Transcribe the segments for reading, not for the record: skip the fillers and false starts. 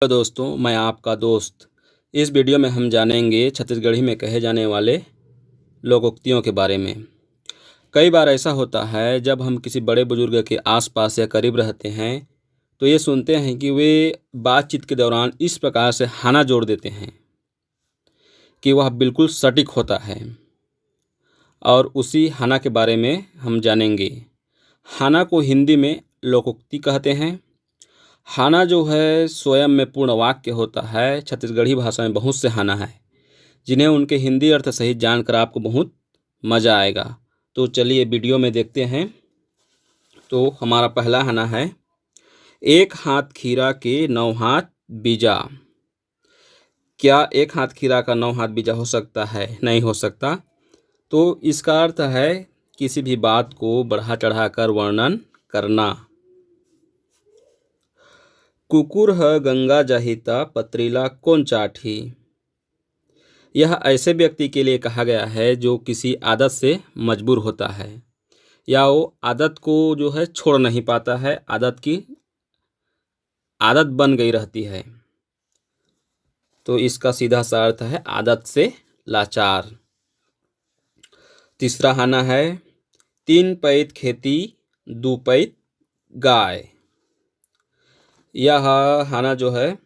Hello दोस्तों, मैं आपका दोस्त। इस वीडियो में हम जानेंगे छत्तीसगढ़ी में कहे जाने वाले लोकोक्तियों के बारे में। कई बार ऐसा होता है जब हम किसी बड़े बुजुर्ग के आसपास या करीब रहते हैं तो ये सुनते हैं कि वे बातचीत के दौरान इस प्रकार से हाना जोड़ देते हैं कि वह बिल्कुल सटीक होता है। और उसी हाना के बारे में हम जानेंगे। हाना को हिंदी में लोकोक्ति कहते हैं। हाना जो है स्वयं में पूर्ण वाक्य होता है। छत्तीसगढ़ी भाषा में बहुत से हाना है जिन्हें उनके हिंदी अर्थ सहित जानकर आपको बहुत मज़ा आएगा। तो चलिए वीडियो में देखते हैं। तो हमारा पहला हाना है, एक हाथ खीरा के 9 हाथ बीजा। क्या एक हाथ खीरा का 9 हाथ बीजा हो सकता है? नहीं हो सकता। तो इसका अर्थ है किसी भी बात को बढ़ा चढ़ाकर वर्णन करना। कुकुर ह गंगा जाहिता पत्रीला कौन चाठी। यह ऐसे व्यक्ति के लिए कहा गया है जो किसी आदत से मजबूर होता है या वो आदत को जो है छोड़ नहीं पाता है, आदत बन गई रहती है। तो इसका सीधा सा अर्थ है आदत से लाचार। तीसरा हाना है, 3 पैत खेती 2 पैत गाय। यह हाना जो है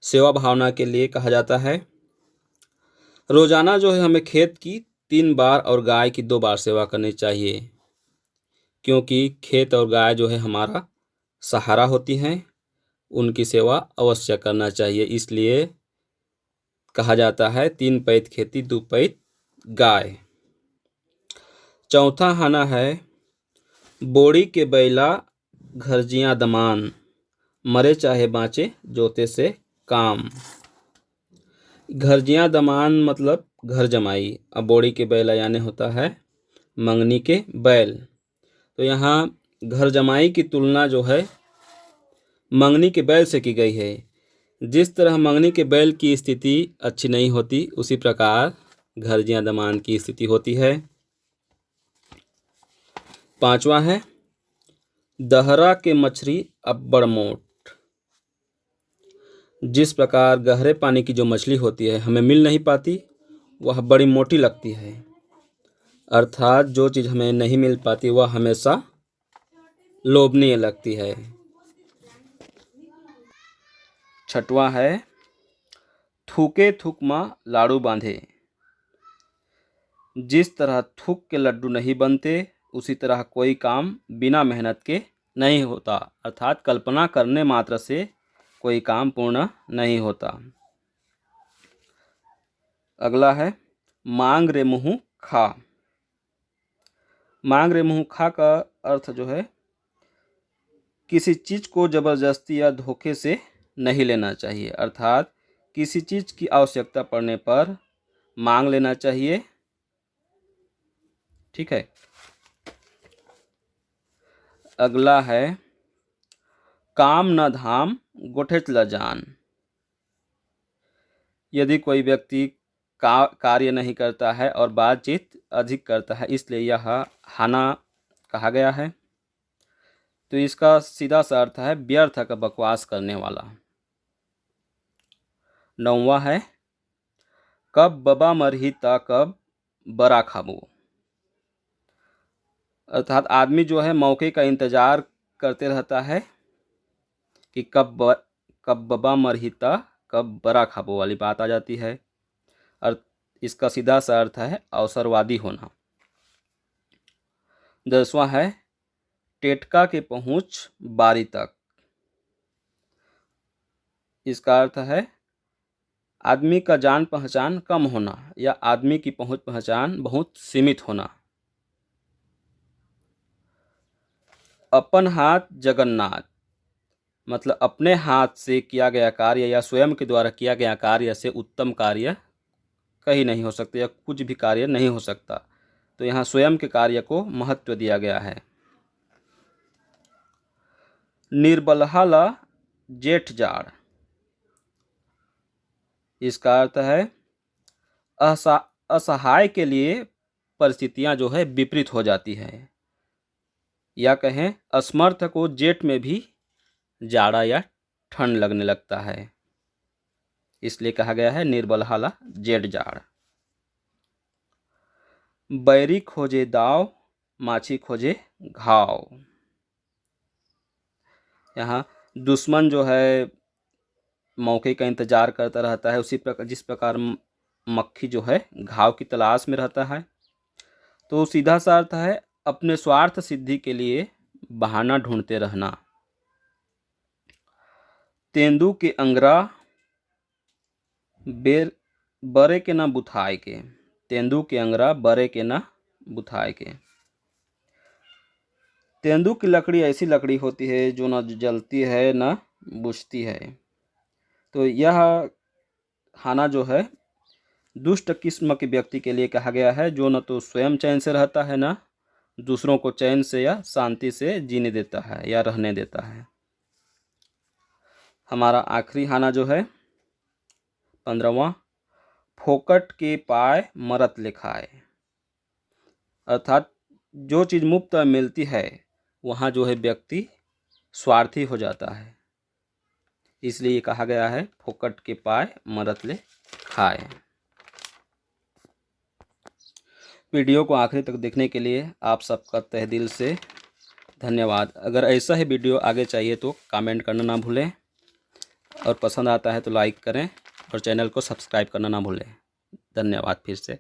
सेवा भावना के लिए कहा जाता है। रोजाना जो है हमें खेत की 3 बार और गाय की 2 बार सेवा करनी चाहिए, क्योंकि खेत और गाय जो है हमारा सहारा होती हैं। उनकी सेवा अवश्य करना चाहिए, इसलिए कहा जाता है 3 पैत खेती 2 पैत गाय। चौथा हाना है, बोड़ी के बैला घरजियाँ दमान, मरे चाहे बाँचे जोते से काम। घरजियाँ दमान मतलब घर जमाई। अब बोड़ी के बैला यानी होता है मंगनी के बैल। तो यहाँ घर जमाई की तुलना जो है मंगनी के बैल से की गई है। जिस तरह मंगनी के बैल की स्थिति अच्छी नहीं होती, उसी प्रकार घरजियाँ दमान की स्थिति होती है। पांचवा है, दहरा के मछली अब्बड़ मोट। जिस प्रकार गहरे पानी की जो मछली होती है हमें मिल नहीं पाती, वह बड़ी मोटी लगती है। अर्थात जो चीज़ हमें नहीं मिल पाती वह हमेशा लोभनीय लगती है। छठवां है, थूके थूक माँ लाड़ू बांधे। जिस तरह थूक के लड्डू नहीं बनते, उसी तरह कोई काम बिना मेहनत के नहीं होता। अर्थात कल्पना करने मात्र से कोई काम पूर्ण नहीं होता। अगला है, मांग रे मुँह खा। मांग रे मुँह खा का अर्थ जो है किसी चीज़ को जबरदस्ती या धोखे से नहीं लेना चाहिए। अर्थात किसी चीज़ की आवश्यकता पड़ने पर मांग लेना चाहिए। ठीक है। अगला है, काम न धाम गोठेच ल जान। यदि कोई व्यक्ति कार्य नहीं करता है और बातचीत अधिक करता है, इसलिए यह हाना कहा गया है। तो इसका सीधा सा अर्थ है व्यर्थ का बकवास करने वाला। नौवां है, कब बबा मरही ता कब बरा खाबो। अर्थात आदमी जो है मौके का इंतजार करते रहता है कि कब बबा मरही ता कब बरा खाबो वाली बात आ जाती है। और इसका सीधा सा अर्थ है अवसरवादी होना। 10वां है, टेटका के पहुँच बारी तक। इसका अर्थ है आदमी का जान पहचान कम होना या आदमी की पहुँच पहचान बहुत सीमित होना। अपन हाथ जगन्नाथ मतलब अपने हाथ से किया गया कार्य या स्वयं के द्वारा किया गया कार्य से उत्तम कार्य कहीं नहीं हो सकता या कुछ भी कार्य नहीं हो सकता। तो यहाँ स्वयं के कार्य को महत्व दिया गया है। निर्बलहा ला जेठ जाड़। इसका अर्थ है असहाय के लिए परिस्थितियां जो है विपरीत हो जाती है, या कहें असमर्थ को जेठ में भी जाड़ा या ठंड लगने लगता है, इसलिए कहा गया है निर्बलहाला जेठ जाड़। बैरी खोजे दाव, माछी खोजे घाव। यहाँ दुश्मन जो है मौके का इंतजार करता रहता है, उसी प्रकार जिस प्रकार मक्खी जो है घाव की तलाश में रहता है। तो सीधा सा अर्थ है अपने स्वार्थ सिद्धि के लिए बहाना ढूंढते रहना। तेंदू के अंगरा बेर बरे के ना बुथाए के। तेंदू के अंगरा बरे के ना बुथाए के। तेंदू की लकड़ी ऐसी लकड़ी होती है जो न जलती है न बुझती है। तो यह खाना जो है दुष्ट किस्म के व्यक्ति के लिए कहा गया है, जो न तो स्वयं चैन से रहता है न दूसरों को चैन से या शांति से जीने देता है या रहने देता है। हमारा आखिरी खाना जो है 15वां, फोकट के पाए मरत लिखाए। अर्थात जो चीज़ मुफ्त में मिलती है वहाँ जो है व्यक्ति स्वार्थी हो जाता है, इसलिए ये कहा गया है फोकट के पाए मरत ले खाए। वीडियो को आखिरी तक देखने के लिए आप सबका तहे दिल से धन्यवाद। अगर ऐसा ही वीडियो आगे चाहिए तो कमेंट करना ना भूलें, और पसंद आता है तो लाइक करें और चैनल को सब्सक्राइब करना ना भूलें। धन्यवाद फिर से।